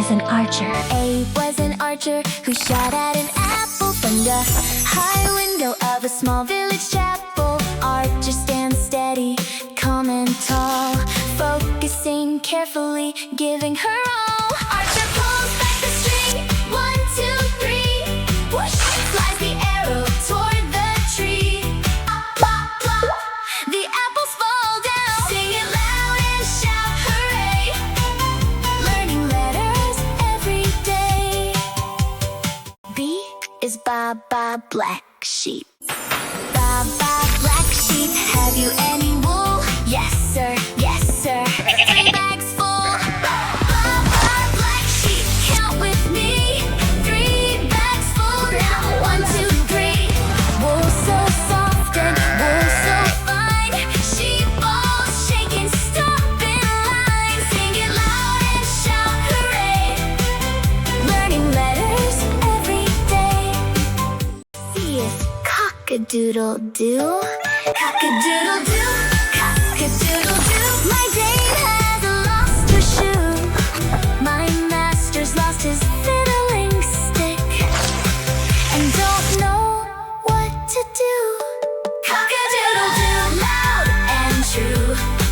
was an archer. A was an archer who shot at an apple from the high window of a small village chapel. Archer stands steady, calm and tall, focusing carefully, giving her all. Archer pulls back the string, 1, 2, 3. Whoosh! Flies the arrow toward the tree. Blah, blah. The apples fall down. Sing it loud and shout hooray. Learning letters every day. B is Baa Baa Black Sheep. Baa Baa Black Sheep, have you any wool? Yes sir, yes sir. 3 bags full. Baa Baa Black Sheep, count with me. 3 bags full now. 1, 2, 3. Wool so soft and wool so fine. Sheep all shaking, stop in line. Sing it loud and shout hooray. Learning letters every day. C is Cock-a-Doodle-Doo. Cock-a-Doodle-Doo, Cock-a-Doodle-Doo. My dame has lost her shoe. My master's lost his fiddling stick and don't know what to do. Cock-a-doodle-doo, loud and true.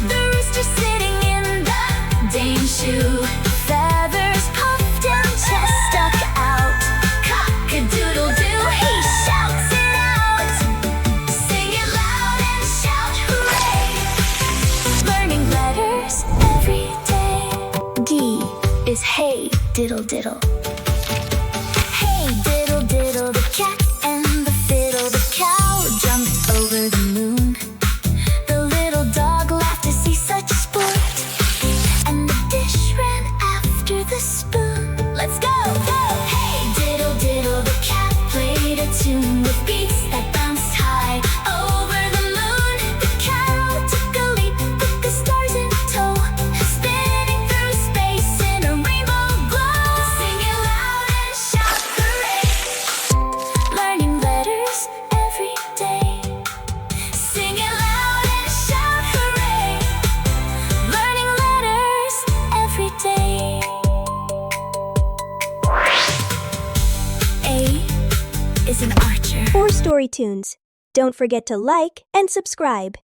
The rooster sitting in the dame's shoe. Feathers puffed and chest stuck out. Cock-a-doodle-doo, he shouts it out. Sing it loud and shout hooray. Learning letters every day. D is Hey Diddle Diddle. Hey diddle diddle, the cat and the fiddle. The cow jumped over the moon. The little dog laughed to see such sport, and the dish ran after the spoon. Let's go, go! Hey diddle diddle, the cat played a tune with beats that bounced high over the moon. The cow took a leap with the stars in tow, spinning through space in a rainbow glow. Sing it loud and shout hooray. Learning letters every day. Sing it loud and shout hooray. Learning letters every day. A is an archer. For Story Tunes. Don't forget to like and subscribe.